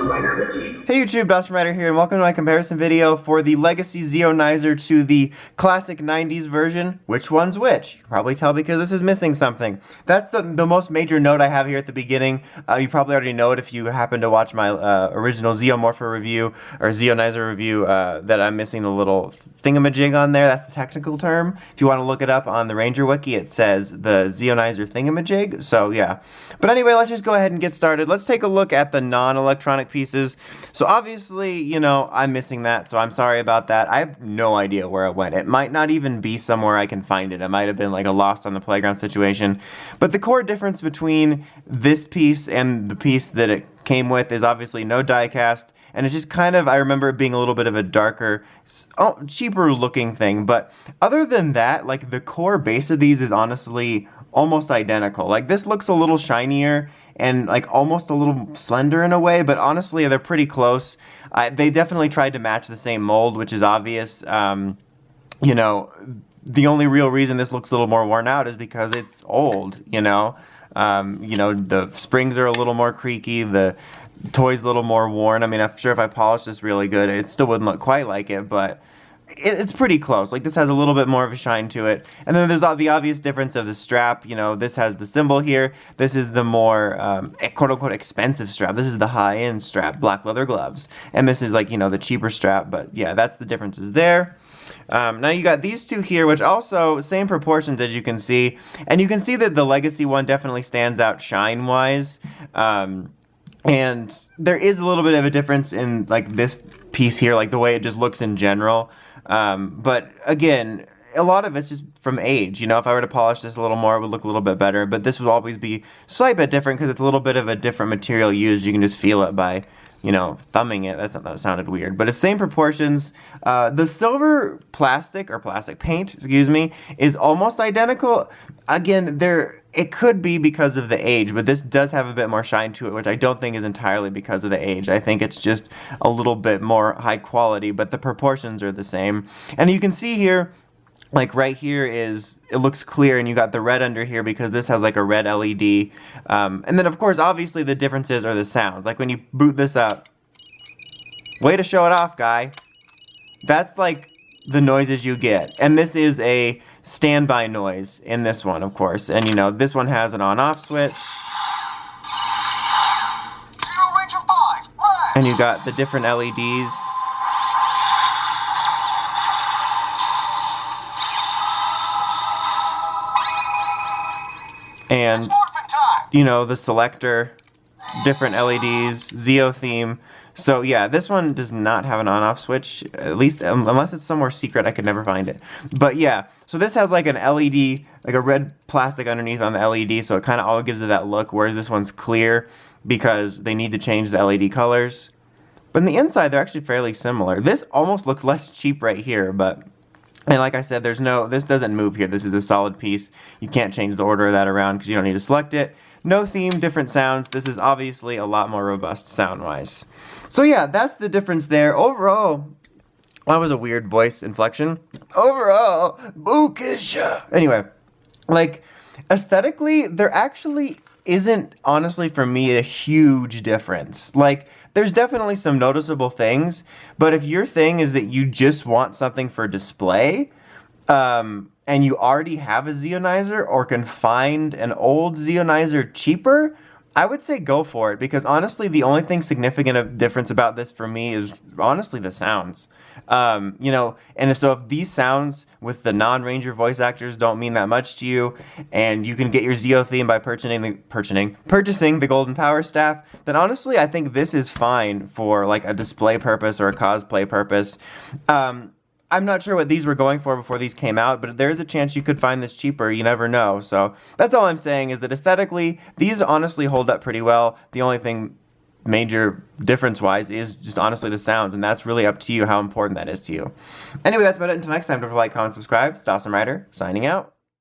Hey YouTube, Dawson Rider here, and welcome to my comparison video for the Legacy Zeonizer to the classic 90s version. Which one's which? You can probably tell because this is missing something. That's the most major note I have here at the beginning. You probably already know it if you happen to watch my original Zeomorpher review, or Zeonizer review, that I'm missing the little thingamajig on there. That's the technical term. If you want to look it up on the Ranger Wiki, it says the Zeonizer thingamajig, so yeah. But anyway, let's just go ahead and get started. Let's take a look at the non-electronic pieces. So obviously, you know, I'm missing that, so I'm sorry about that. I have no idea where it went. It might not even be somewhere I can find it. It might have been like a lost on the playground situation. But the core difference between this piece and the piece that it came with is obviously no die cast, and it's just kind of, I remember it being a little bit of a darker, cheaper looking thing. But other than that, like, the core base of these is honestly almost identical. Like, this looks a little shinier and like almost a little slender in a way, but honestly they're pretty close. They definitely tried to match the same mold, which is obvious. You know, the only real reason this looks a little more worn out is because it's old, you know. The springs are a little more creaky, the toy's a little more worn. I mean, I'm sure if I polished this really good, it still wouldn't look quite like it, but it's pretty close. Like, this has a little bit more of a shine to it. And then there's the obvious difference of the strap. You know, this has the symbol here. This is the more quote-unquote expensive strap. This is the high-end strap, black leather gloves. And this is, like, you know, the cheaper strap. But yeah, that's the differences there. Now you got these two here, which also same proportions, as you can see. And you can see that the Legacy one definitely stands out shine-wise. And there is a little bit of a difference in, like, this piece here, like the way it just looks in general. But again, a lot of it's just from age. You know, if I were to polish this a little more, it would look a little bit better. But this would always be slight bit different because it's a little bit of a different material used. You can just feel it by, you know, thumbing it. That sounded weird. But it's same proportions. The silver plastic paint, excuse me, is almost identical. Again, it could be because of the age, but this does have a bit more shine to it, which I don't think is entirely because of the age. I think it's just a little bit more high quality, but the proportions are the same. And you can see here, like right here it looks clear, and you got the red under here because this has like a red LED. And then of course, obviously the differences are the sounds. Like when you boot this up, way to show it off, guy. That's like the noises you get. And this is a standby noise in this one, of course. And you know, this one has an on-off switch. And you got the different LEDs. And, you know, the selector, different LEDs, Zeo theme. So yeah, this one does not have an on-off switch, at least unless it's somewhere secret. I could never find it. But yeah, so this has like an LED, like a red plastic underneath on the LED, so it kind of all gives it that look, whereas this one's clear because they need to change the LED colors. But in the inside, they're actually fairly similar. This almost looks less cheap right here, but... And like I said, this doesn't move here. This is a solid piece. You can't change the order of that around because you don't need to select it. No theme, different sounds. This is obviously a lot more robust sound-wise. So yeah, that's the difference there. Overall, that was a weird voice inflection. Overall, Bookisha. Anyway, like, aesthetically, there actually isn't, honestly, for me, a huge difference. Like, there's definitely some noticeable things, but if your thing is that you just want something for display, and you already have a Zeonizer or can find an old Zeonizer cheaper, I would say go for it, because honestly, the only thing significant of difference about this for me is honestly the sounds. You know, and so if these sounds with the non-Ranger voice actors don't mean that much to you, and you can get your Zeo theme by purchasing the Golden Power Staff, then honestly, I think this is fine for like a display purpose or a cosplay purpose. I'm not sure what these were going for before these came out, but there's a chance you could find this cheaper. You never know. So that's all I'm saying, is that aesthetically, these honestly hold up pretty well. The only thing major difference-wise is just honestly the sounds, and that's really up to you how important that is to you. Anyway, that's about it. Until next time, don't forget to like, comment, subscribe. It's Dawson Rider, signing out.